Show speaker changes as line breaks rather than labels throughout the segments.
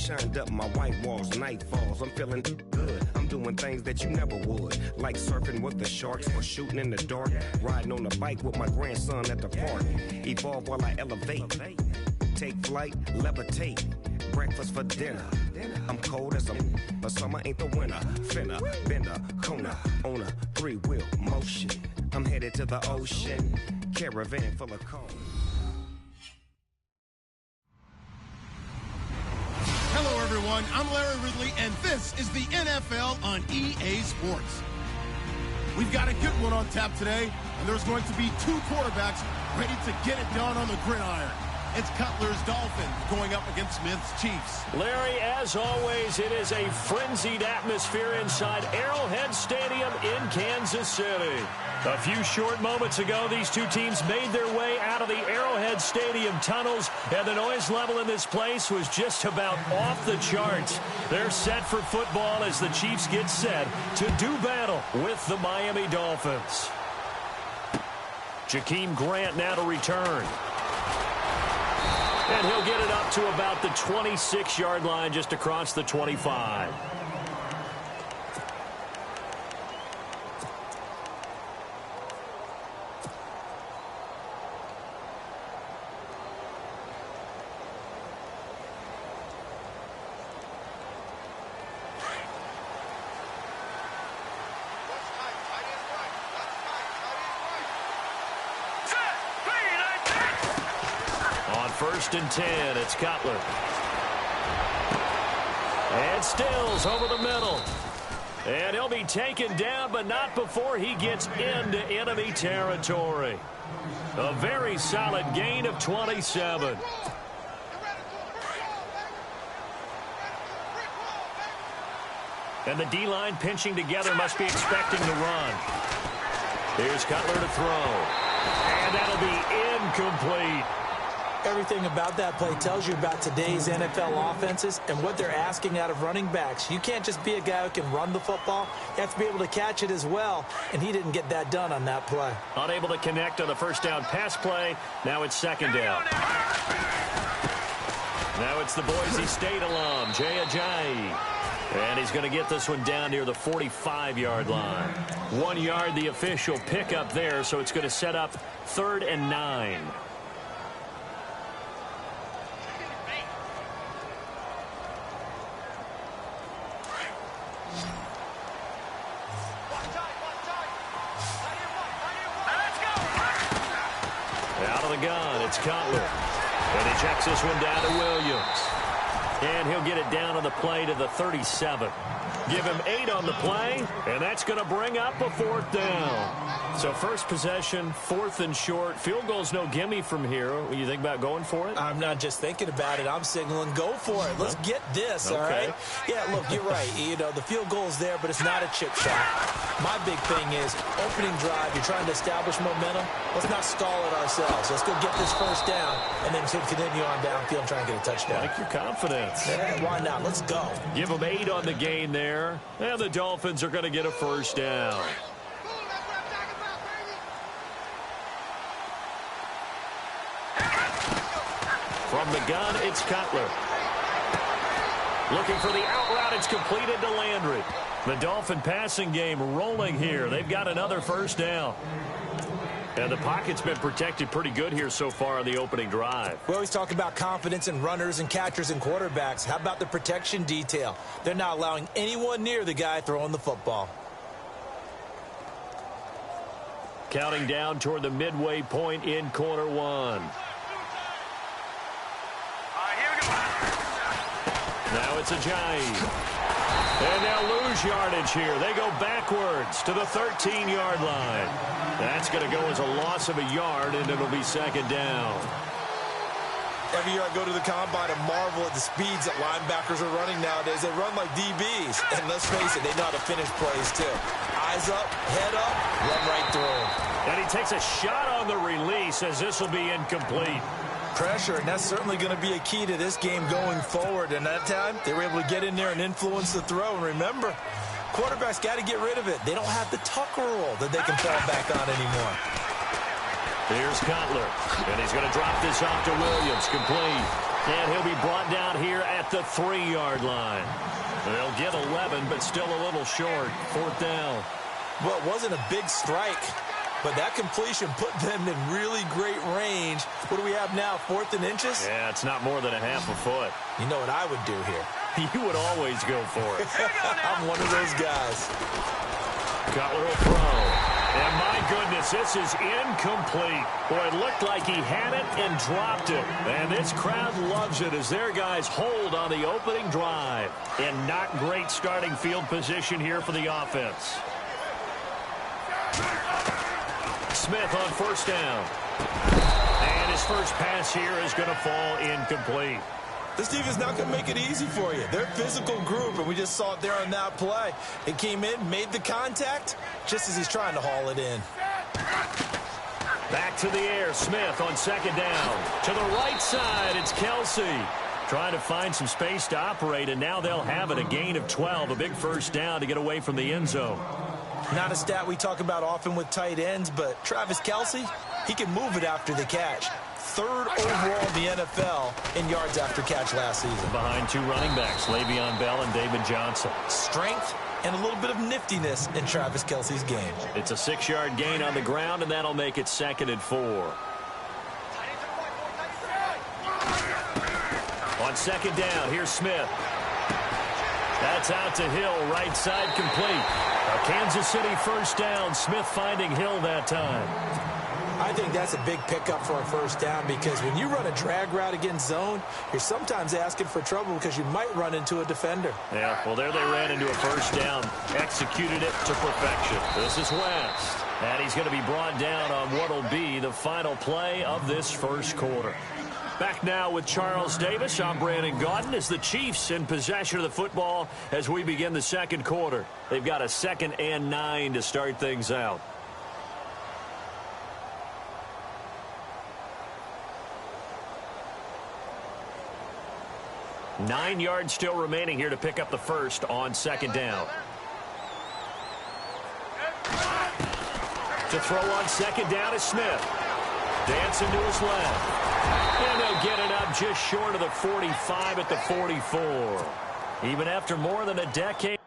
shined up my white walls, night falls. I'm feeling good. I'm doing things that you never would. Like surfing with the sharks or shooting in the dark. Riding on a bike with my grandson at the park. Evolve while I elevate. Take flight, levitate. Breakfast for dinner. I'm cold as but summer ain't the winter. Finna, bender, Kona, on a three-wheel motion. I'm headed to the ocean. Caravan full of coal.
Hello, everyone. I'm Larry Ridley, and this is the NFL on EA Sports. We've got a good one on tap today, and there's going to be two quarterbacks ready to get it done on the gridiron. It's Cutler's Dolphins going up against Smith's Chiefs.
Larry, as always, it is a frenzied atmosphere inside Arrowhead Stadium in Kansas City. A few short moments ago, these two teams made their way out of the Arrowhead Stadium tunnels, and the noise level in this place was just about off the charts. They're set for football as the Chiefs get set to do battle with the Miami Dolphins. Jakeem Grant now to return. And he'll get it up to about the 26-yard line, just across the 25. First and 10, it's Cutler. And Stills over the middle. And he'll be taken down, but not before he gets into enemy territory. A very solid gain of 27. And the D-line pinching together, must be expecting the run. Here's Cutler to throw. And that'll be incomplete.
Everything about that play tells you about today's NFL offenses and what they're asking out of running backs. You can't just be a guy who can run the football. You have to be able to catch it as well, and he didn't get that done on that play.
Unable to connect on the first down pass play. Now it's second down. Now it's the Boise State alum, jaycazzz. And he's going to get this one down near the 45-yard line. 1 yard, the official pickup there, so it's going to set up 3rd and 9. Out of the gun, it's Cutler. And he checks this one down to Williams. And he'll get it down on the play to the 37. Give him 8 on the play, and that's going to bring up a 4th down. So first possession, 4th and short. Field goal's no gimme from here. What do you think about going for it?
I'm not just thinking about it. I'm signaling go for it. Let's get this, all right? Yeah, look, you're right. You know, the field goal's there, but it's not a chip shot. My big thing is opening drive. You're trying to establish momentum. Let's not stall it ourselves. Let's go get this first down, and then continue on downfield and try and get a touchdown.
Like your confidence.
Yeah, why not? Let's go.
Give them 8 on the gain there, and the Dolphins are going to get a first down. From the gun, it's Cutler. Looking for the out route. It's completed to Landry. The Dolphin passing game rolling here. They've got another first down. And the pocket's been protected pretty good here so far on the opening drive.
We always talk about confidence in runners and catchers and quarterbacks. How about the protection detail? They're not allowing anyone near the guy throwing the football.
Counting down toward the midway point in quarter one. Now it's Ajayi. And they'll lose yardage here. They go backwards to the 13-yard line. That's going to go as a loss of a yard, and it'll be second down.
Every year I go to the combine and marvel at the speeds that linebackers are running nowadays. They run like DBs. And let's face it, they know how to finish plays too. Eyes up, head up, run right through them.
And he takes a shot on the release as this will be incomplete.
Pressure, and that's certainly going to be a key to this game going forward. And that time, they were able to get in there and influence the throw. And remember, quarterbacks got to get rid of it. They don't have the tuck rule that they can fall back on anymore.
Here's Cutler, and he's going to drop this off to Williams, complete. And he'll be brought down here at the 3-yard line. They'll get 11, but still a little short. 4th down.
Well, it wasn't a big strike, but that completion put them in really great range. What do we have now, 4th and inches?
Yeah, it's not more than a half a foot.
You know what I would do here?
You would always go for it.
I'm one of those guys.
Cutler will throw. And my goodness, this is incomplete. Boy, it looked like he had it and dropped it. And this crowd loves it as their guys hold on the opening drive. And not great starting field position here for the offense. Smith on 1st down. And his first pass here is going to fall incomplete.
This defense is not going to make it easy for you. They're a physical group, and we just saw it there on that play. It came in, made the contact, just as he's trying to haul it in.
Back to the air. Smith on 2nd down. To the right side, it's Kelsey. Trying to find some space to operate, and now they'll have it. A gain of 12, a big first down to get away from the end zone.
Not a stat we talk about often with tight ends, but Travis Kelsey, he can move it after the catch. 3rd overall in the NFL in yards after catch last season.
Behind 2 running backs, Le'Veon Bell and David Johnson.
Strength and a little bit of niftiness in Travis Kelsey's game.
It's a 6-yard gain on the ground, and that'll make it 2nd and 4. On 2nd down, here's Smith. That's out to Hill, right side complete. A Kansas City first down. Smith finding Hill that time.
I think that's a big pickup for a first down because when you run a drag route against zone, you're sometimes asking for trouble because you might run into a defender.
Yeah, well, there they ran into a first down. Executed it to perfection. This is West. And he's going to be brought down on what will be the final play of this first quarter. Back now with Charles Davis. I'm Brandon Gaudin as the Chiefs in possession of the football as we begin the second quarter. They've got a 2nd and 9 to start things out. Nine yards still remaining here to pick up the first on 2nd down. To throw on 2nd down is Smith. Dancing to his left. And they'll get it up just short of the 45 at the 44. Even after more than a decade.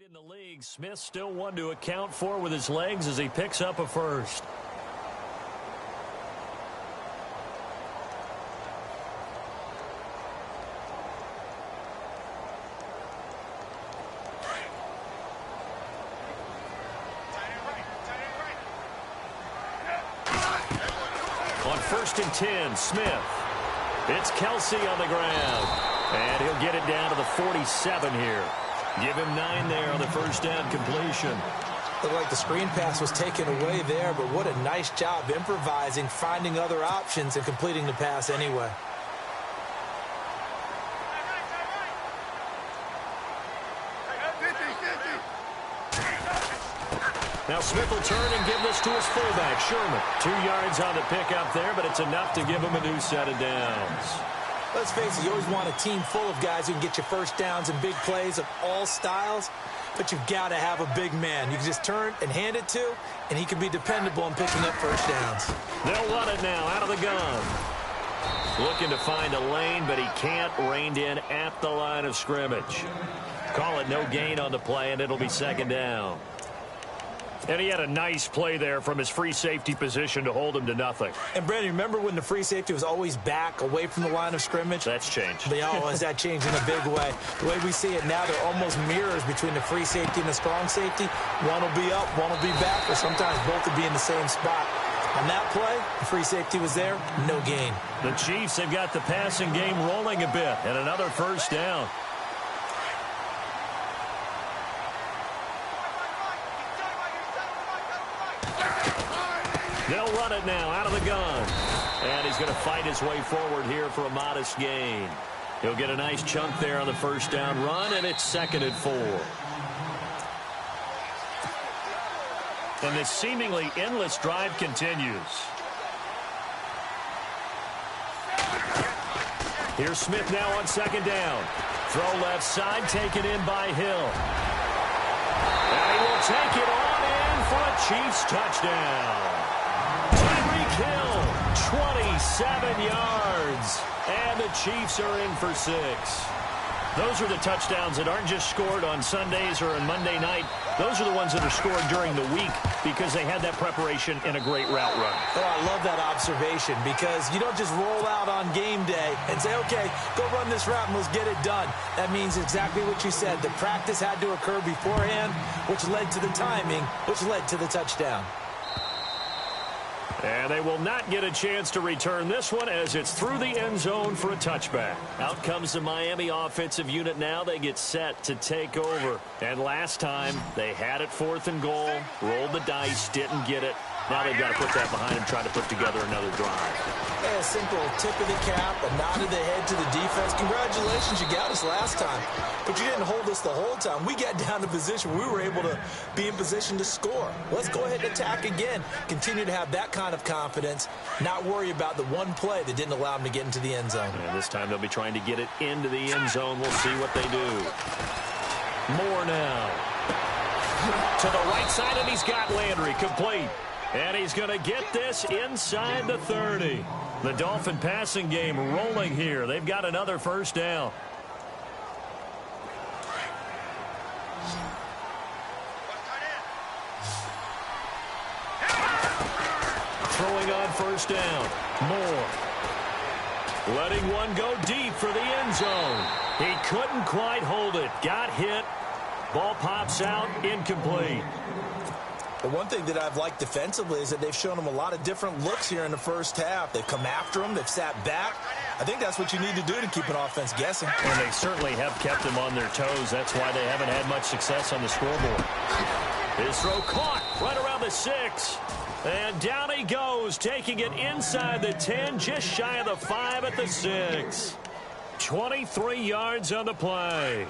In the league, Smith still one to account for with his legs as he picks up a first. On 1st and 10, Smith. It's Kelsey on the ground. And he'll get it down to the 47 here. Give him 9 there on the first down completion.
Looked like the screen pass was taken away there, but what a nice job improvising, finding other options, and completing the pass anyway.
Now Smith will turn and give this to his fullback, Sherman. 2 yards on the pickup there, but it's enough to give him a new set of downs.
Let's face it, you always want a team full of guys who can get you first downs and big plays of all styles, but you've got to have a big man. You can just turn and hand it to, and he can be dependable in picking up first downs.
They'll run it now out of the gun. Looking to find a lane, but he can't. Reined in at the line of scrimmage. Call it no gain on the play, and it'll be 2nd down. And he had a nice play there from his free safety position to hold him to nothing.
And, Brandon, remember when the free safety was always back, away from the line of scrimmage?
That's changed.
Has that changed in a big way? The way we see it now, they're almost mirrors between the free safety and the strong safety. One will be up, one will be back, or sometimes both will be in the same spot. On that play, the free safety was there, no gain.
The Chiefs have got the passing game rolling a bit, and another first down. They'll run it now out of the gun. And he's going to fight his way forward here for a modest gain. He'll get a nice chunk there on the first down run, and it's 2nd and 4. And this seemingly endless drive continues. Here's Smith now on 2nd down. Throw left side, taken in by Hill. And he will take it on in for a Chiefs touchdown. Tyreek Hill, 27 yards. And the Chiefs are in for 6. Those are the touchdowns that aren't just scored on Sundays or on Monday night. Those are the ones that are scored during the week because they had that preparation in a great route run.
Oh, I love that observation because you don't just roll out on game day and say, okay, go run this route and let's get it done. That means exactly what you said. The practice had to occur beforehand, which led to the timing, which led to the touchdown.
And they will not get a chance to return this one as it's through the end zone for a touchback. Out comes the Miami offensive unit now. They get set to take over. And last time, they had it 4th and goal, rolled the dice, didn't get it. Now they've got to put that behind them, try to put together another drive.
Yeah, a simple tip of the cap, a nod of the head to the defense. Congratulations, you got us last time. But you didn't hold us the whole time. We got down to position. We were able to be in position to score. Let's go ahead and attack again. Continue to have that kind of confidence, not worry about the one play that didn't allow them to get into the end zone.
And this time they'll be trying to get it into the end zone. We'll see what they do. Moore now. To the right side, and he's got Landry complete. And he's going to get this inside the 30. The Dolphin passing game rolling here. They've got another first down. Throwing on first down. Moore. Letting one go deep for the end zone. He couldn't quite hold it. Got hit. Ball pops out. Incomplete.
The one thing that I've liked defensively is that they've shown them a lot of different looks here in the first half. They've come after them. They've sat back. I think that's what you need to do to keep an offense guessing.
And they certainly have kept them on their toes. That's why they haven't had much success on the scoreboard. His throw caught right around the 6. And down he goes, taking it inside the 10, just shy of the 5 at the 6. 23 yards on the play.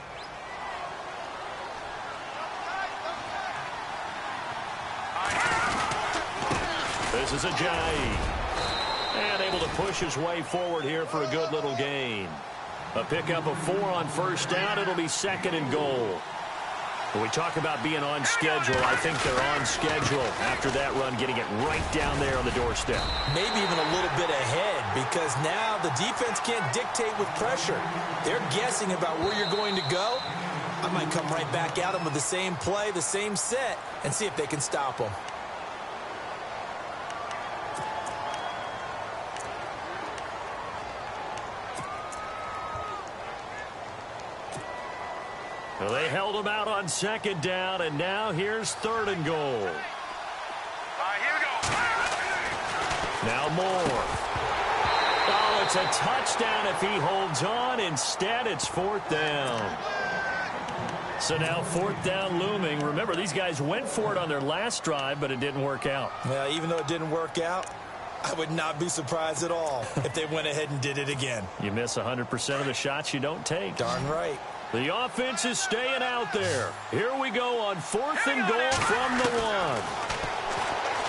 This is Ajayi. And able to push his way forward here for a good little gain. A pickup of 4 on first down. It'll be 2nd and goal. When we talk about being on schedule, I think they're on schedule after that run, getting it right down there on the doorstep.
Maybe even a little bit ahead because now the defense can't dictate with pressure. They're guessing about where you're going to go. I might come right back at them with the same play, the same set, and see if they can stop them.
Well, they held him out on 2nd down, and now here's 3rd and goal.
Here we go.
Now Moore. Oh, it's a touchdown if he holds on. Instead, it's 4th down. So now 4th down looming. Remember, these guys went for it on their last drive, but it didn't work out.
Yeah, even though it didn't work out, I would not be surprised at all if they went ahead and did it again.
You miss 100% of the shots you don't take.
Darn right.
The offense is staying out there. Here we go on 4th and goal from the 1.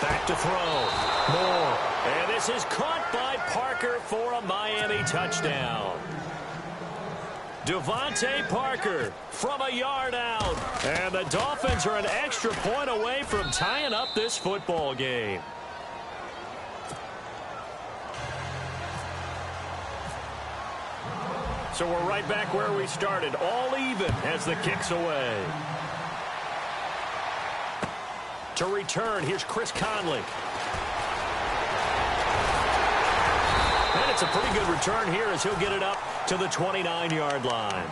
Back to throw. Moore. And this is caught by Parker for a Miami touchdown. Devontae Parker from a yard out. And the Dolphins are an extra point away from tying up this football game. So we're right back where we started, all even as the kick's away. To return, here's Chris Conley. And it's a pretty good return here as he'll get it up to the 29-yard line.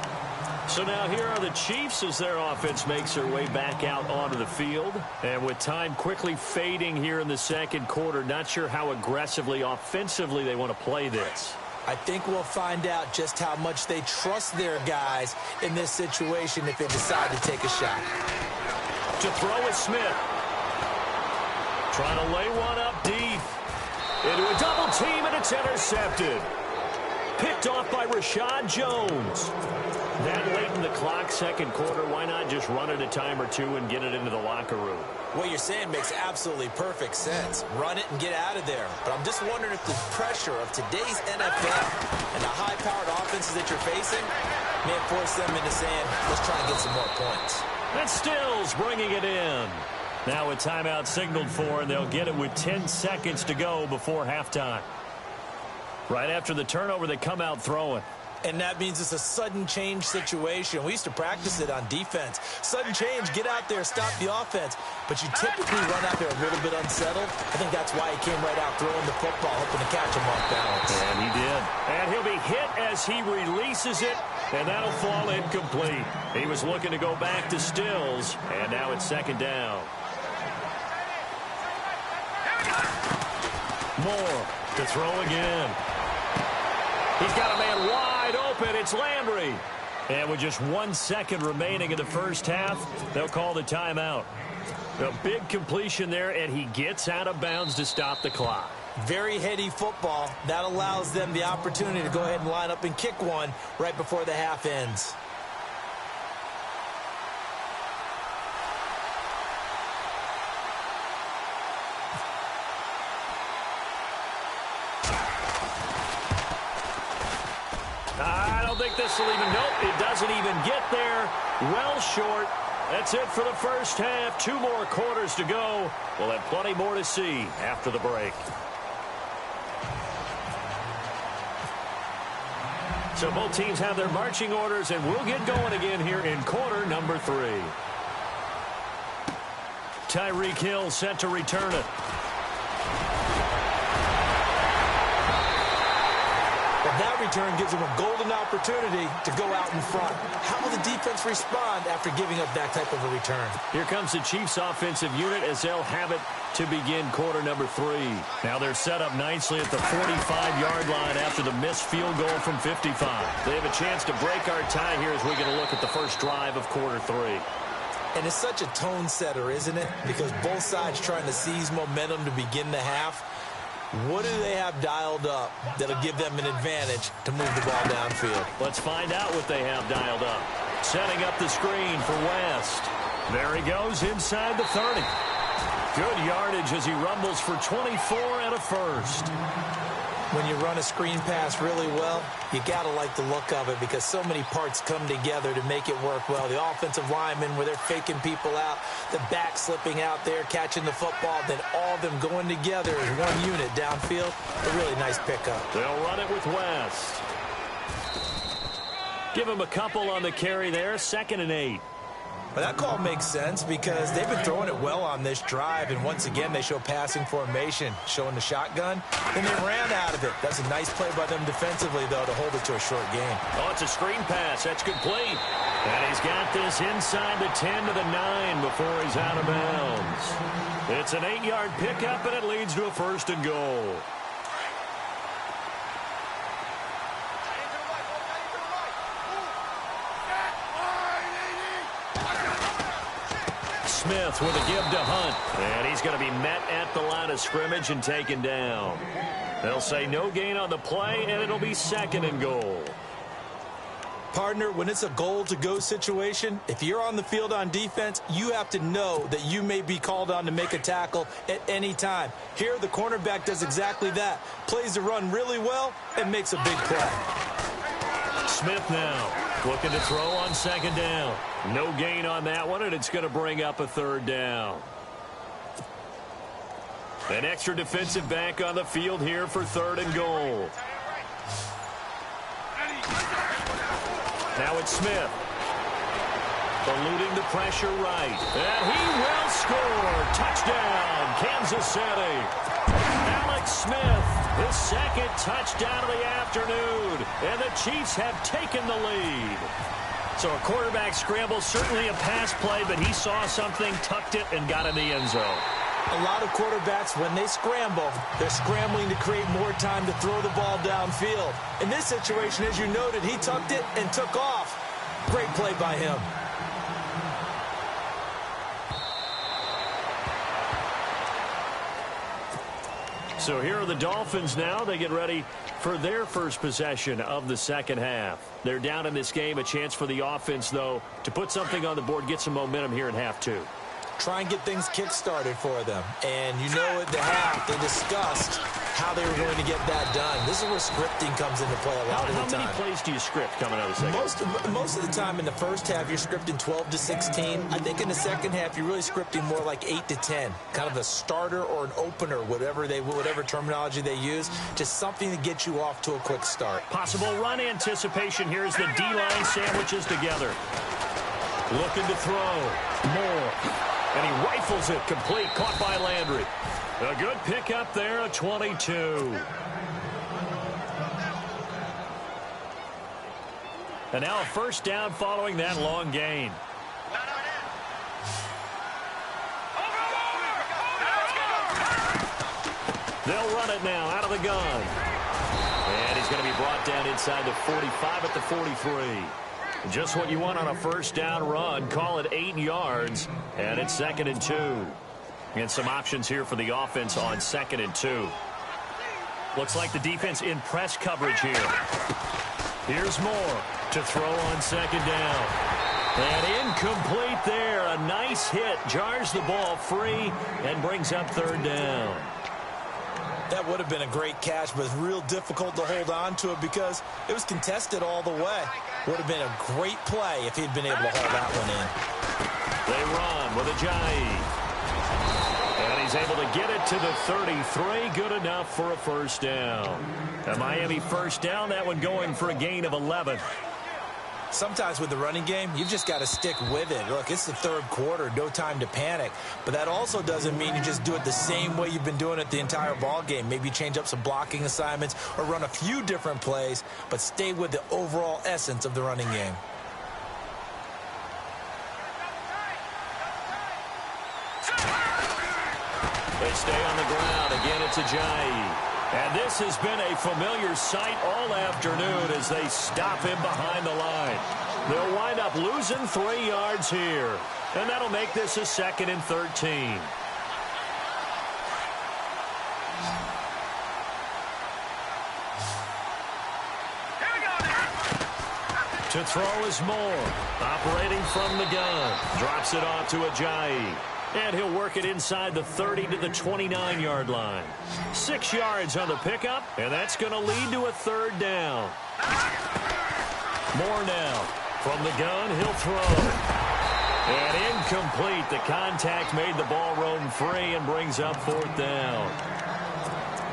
So now here are the Chiefs as their offense makes their way back out onto the field. And with time quickly fading here in the 2nd quarter, not sure how aggressively, offensively they want to play this.
I think we'll find out just how much they trust their guys in this situation if they decide to take a shot.
To throw is Smith. Trying to lay one up deep. Into a double team, and it's intercepted. picked off by Rashad Jones. That late in the clock, second quarter, why not just run it a time or two and get it into the locker room?
What you're saying makes absolutely perfect sense. Run it and get out of there. But I'm just wondering if the pressure of today's NFL and the high-powered offenses that you're facing may have forced them into saying, let's try and get some more points.
That's Stills bringing it in. Now a timeout signaled for, and they'll get it with 10 seconds to go before halftime. Right after the turnover, they come out throwing.
And that means it's a sudden change situation. We used to practice it on defense. Sudden change, get out there, stop the offense. But you typically run out there a little bit unsettled. I think that's why he came right out throwing the football, hoping to catch him off balance.
And he did. And he'll be hit as he releases it, and that'll fall incomplete. He was looking to go back to Stills, and now it's second down. Moore to throw again. He's got a man wide open. It's Landry. And with just 1 second remaining in the first half, they'll call the timeout. A big completion there, and he gets out of bounds to stop the clock.
Very heady football. That allows them the opportunity to go ahead and line up and kick one right before the half ends.
This will even, nope, it doesn't even get there. Well short. That's it for the first half. 2 more quarters to go. We'll have plenty more to see after the break. So both teams have their marching orders, and we'll get going again here in quarter number 3. Tyreek Hill set to return it.
That return gives them a golden opportunity to go out in front. How will the defense respond after giving up that type of a return?
Here comes the Chiefs offensive unit as they'll have it to begin quarter number 3. Now they're set up nicely at the 45-yard line after the missed field goal from 55. They have a chance to break our tie here as we get a look at the first drive of quarter 3.
And it's such a tone setter, isn't it? Because both sides trying to seize momentum to begin the half. What do they have dialed up that'll give them an advantage to move the ball downfield?
Let's find out what they have dialed up. Setting up the screen for West. There he goes inside the 30. Good yardage as he rumbles for 24 and a first.
When you run a screen pass really well, you got to like the look of it because so many parts come together to make it work well. The offensive linemen, where they're faking people out, the back slipping out there, catching the football, then all of them going together as one unit downfield. A really nice pickup.
They'll run it with West. Give him a couple on the carry there, 2nd and 8.
Well, that call makes sense because they've been throwing it well on this drive, and once again they show passing formation, showing the shotgun, and they ran out of it. That's a nice play by them defensively, though, to hold it to a short game.
Oh, it's a screen pass. That's complete. And he's got this inside the 10 to the 9 before he's out of bounds. It's an 8-yard pickup, and it leads to a 1st and goal. Smith with a give to Hunt. And he's going to be met at the line of scrimmage and taken down. They'll say no gain on the play, and it'll be 2nd and goal.
Partner, when it's a goal-to-go situation, if you're on the field on defense, you have to know that you may be called on to make a tackle at any time. Here, the cornerback does exactly that. Plays the run really well and makes a big play.
Smith now looking to throw on 2nd down. No gain on that one, and it's going to bring up a 3rd down. An extra defensive back on the field here for 3rd and goal. Now it's Smith. Eluding the pressure right. And he will score. Touchdown, Kansas City. Alex Smith, his 2nd touchdown of the afternoon. And the Chiefs have taken the lead. So a quarterback scramble, certainly a pass play, but he saw something, tucked it, and got in the end zone.
A lot of quarterbacks, when they scramble, they're scrambling to create more time to throw the ball downfield. In this situation, as you noted, he tucked it and took off. Great play by him.
So here are the Dolphins now. They get ready for their first possession of the second half. They're down in this game. A chance for the offense, though, to put something on the board, get some momentum here in half two.
Try and get things kick-started for them. And you know at the half, they discussed how they were going to get that done. This is where scripting comes into play a lot of the time.
How many plays do you script coming out of the second?
Most of the time in the first half, you're scripting 12 to 16. I think in the second half, you're really scripting more like 8 to 10. Kind of a starter or an opener, whatever terminology they use. Just something to get you off to a quick start.
Possible run anticipation. Here's the D-line sandwiches together. Looking to throw. Moore. And he rifles it complete. Caught by Landry. A good pickup there, a 22. And now a first down following that long gain. They'll run it now out of the gun. And he's going to be brought down inside the 45 at the 43. Just what you want on a first down run. Call it 8 yards. And it's 2nd and 2. And some options here for the offense on 2nd and 2. Looks like the defense in press coverage here. Here's Moore to throw on 2nd down. And incomplete there. A nice hit. Jars the ball free and brings up 3rd down.
That would have been a great catch, but it's real difficult to hold on to it because it was contested all the way. Would have been a great play if he'd been able to hold that one in.
They run with Ajayi. And he's able to get it to the 33. Good enough for a first down. A Miami first down, that one going for a gain of 11.
Sometimes with the running game, you've just got to stick with it. Look, it's the 3rd quarter, no time to panic. But that also doesn't mean you just do it the same way you've been doing it the entire ball game. Maybe change up some blocking assignments or run a few different plays, but stay with the overall essence of the running game.
They stay on the ground. Again, it's Ajayi. And this has been a familiar sight all afternoon as they stop him behind the line. They'll wind up losing 3 yards here. And that'll make this a 2nd and 13. To throw is Moore. Operating from the gun. Drops it off to Ajayi. And he'll work it inside the 30 to the 29-yard line. 6 yards on the pickup, and that's going to lead to a 3rd down. Moore now. From the gun, he'll throw. And incomplete. The contact made the ball roam free and brings up 4th down.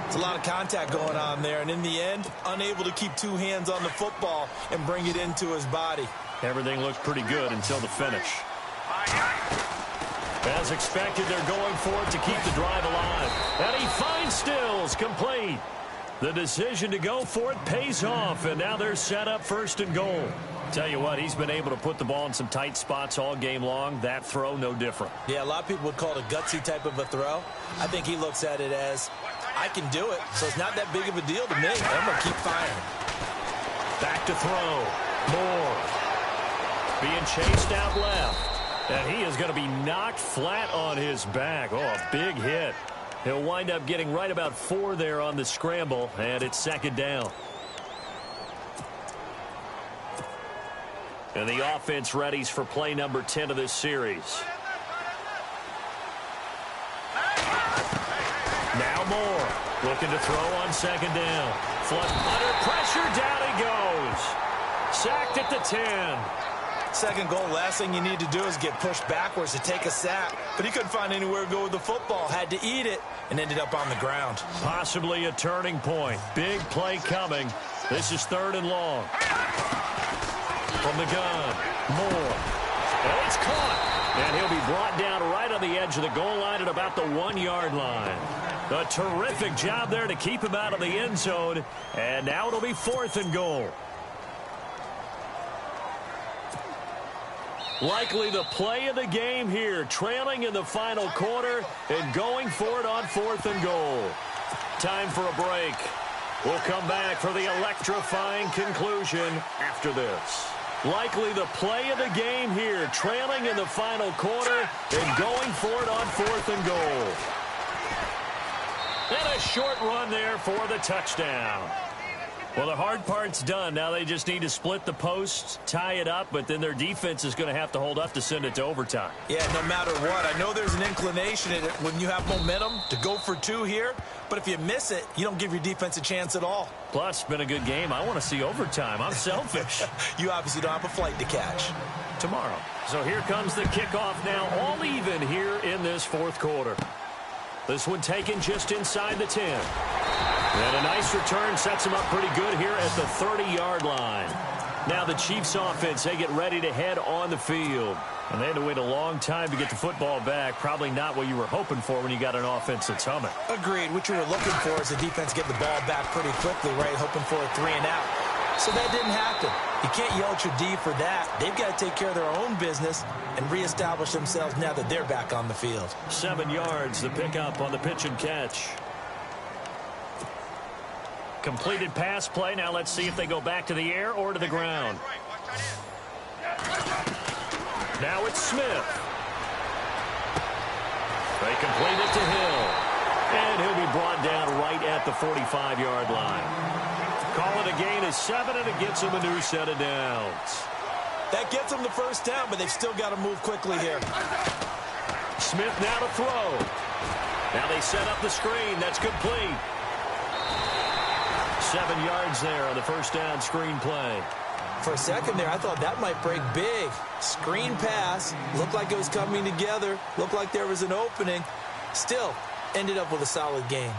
It's a lot of contact going on there, and in the end, unable to keep 2 hands on the football and bring it into his body.
Everything looked pretty good until the finish. As expected, they're going for it to keep the drive alive. And he finds Stills, complete. The decision to go for it pays off, and now they're set up 1st and goal. Tell you what, he's been able to put the ball in some tight spots all game long. That throw, no different.
Yeah, a lot of people would call it a gutsy type of a throw. I think he looks at it as, I can do it, so it's not that big of a deal to me. I'm going to keep firing.
Back to throw. Moore. Being chased out left. And he is going to be knocked flat on his back. Oh, a big hit. He'll wind up getting right about 4 there on the scramble, and it's 2nd down. And the offense readies for play number 10 of this series. Now Moore looking to throw on 2nd down. Flush under pressure, down he goes. Sacked at the 10.
2nd goal, last thing you need to do is get pushed backwards to take a sack. But he couldn't find anywhere to go with the football. Had to eat it and ended up on the ground.
Possibly a turning point. Big play coming. This is 3rd and long. From the gun, Moore. And it's caught. And he'll be brought down right on the edge of the goal line at about the 1-yard line. A terrific job there to keep him out of the end zone. And now it'll be 4th and goal. Likely the play of the game here, trailing in the final quarter and going for it on 4th and goal. Time for a break. We'll come back for the electrifying conclusion after this. Likely the play of the game here, trailing in the final quarter and going for it on 4th and goal. And a short run there for the touchdown. Well, the hard part's done. Now they just need to split the posts, tie it up, but then their defense is going to have to hold up to send it to overtime.
Yeah, no matter what. I know there's an inclination in it when you have momentum to go for two here, but if you miss it, you don't give your defense a chance at all.
Plus, it's been a good game. I want to see overtime. I'm selfish.
You obviously don't have a flight to catch.
Tomorrow. So here comes the kickoff now, all even here in this fourth quarter. This one taken just inside the 10. And a nice return sets him up pretty good here at the 30-yard line. Now the Chiefs offense, they get ready to head on the field. And they had to wait a long time to get the football back. Probably not what you were hoping for when you got an offense that's humming.
Agreed. What you were looking for is the defense get the ball back pretty quickly, right? Hoping for a 3 and out. So that didn't happen. You can't yell at your D for that. They've got to take care of their own business and reestablish themselves now that they're back on the field.
7 yards, the pickup on the pitch and catch. Completed pass play. Now let's see if they go back to the air or to the ground. Now it's Smith. They complete it to Hill. And he'll be brought down right at the 45-yard line. Call it a gain of 7, and it gets him a new set of downs.
That gets them the first down, but they've still got to move quickly here.
Smith now to throw. Now they set up the screen. That's complete. 7 yards there on the first down screen play.
For a second there, I thought that might break big. Screen pass. Looked like it was coming together. Looked like there was an opening. Still, ended up with a solid game.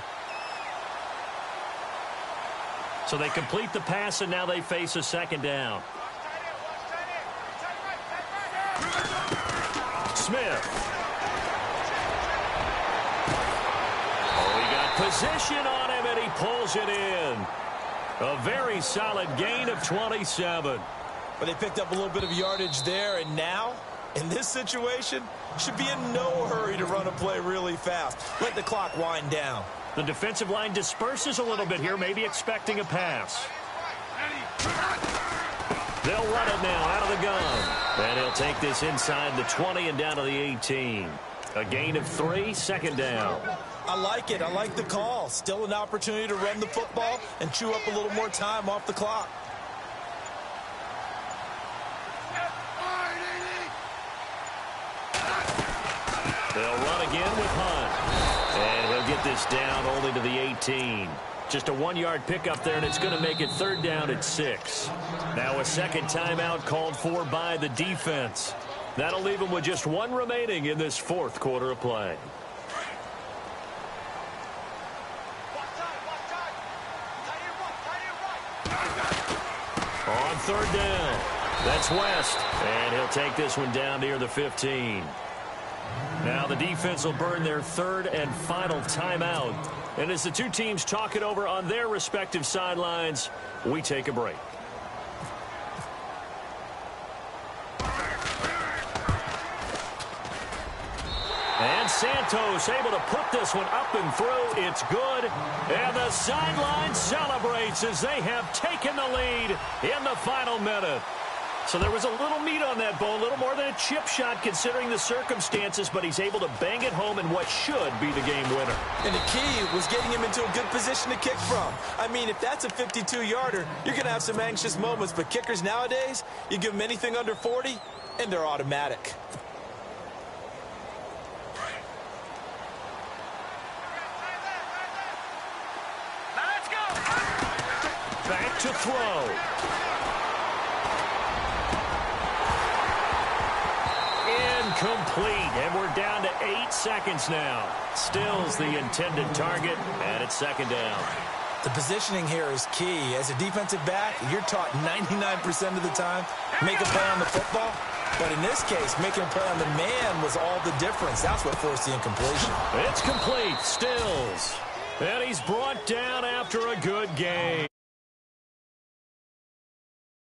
So they complete the pass, and now they face a second down. Smith. Oh, he got position on him, and he pulls it in. A very solid gain of 27.
But they picked up a little bit of yardage there, and now, in this situation, should be in no hurry to run a play really fast. Let the clock wind down.
The defensive line disperses a little bit here, maybe expecting a pass. They'll run it now out of the gun. And he'll take this inside the 20 and down to the 18. A gain of 3, second down.
I like it. I like the call. Still an opportunity to run the football and chew up a little more time off the clock.
They'll run again with Hunt. And he'll get this down only to the 18. Just a 1-yard pickup there, and it's going to make it third down at 6. Now a second timeout called for by the defense. That'll leave them with just 1 remaining in this fourth quarter of play. On third down, that's West. And he'll take this one down near the 15. Now the defense will burn their third and final timeout. And as the two teams talk it over on their respective sidelines, we take a break. And Santos able to put this one up and through. It's good. And the sideline celebrates as they have taken the lead in the final minute. So there was a little meat on that bone, a little more than a chip shot considering the circumstances, but he's able to bang it home in what should be the game winner.
And the key was getting him into a good position to kick from. I mean, if that's a 52-yarder, you're going to have some anxious moments, but kickers nowadays, you give them anything under 40, and they're automatic.
Let's go.
Back to throw. Complete, and we're down to 8 seconds now. Still's the intended target, and it's second down.
The positioning here is key. As a defensive back, you're taught 99% of the time, make a play on the football. But in this case, making a play on the man was all the difference. That's what forced the incompletion.
It's complete, Stills. And he's brought down after a good game.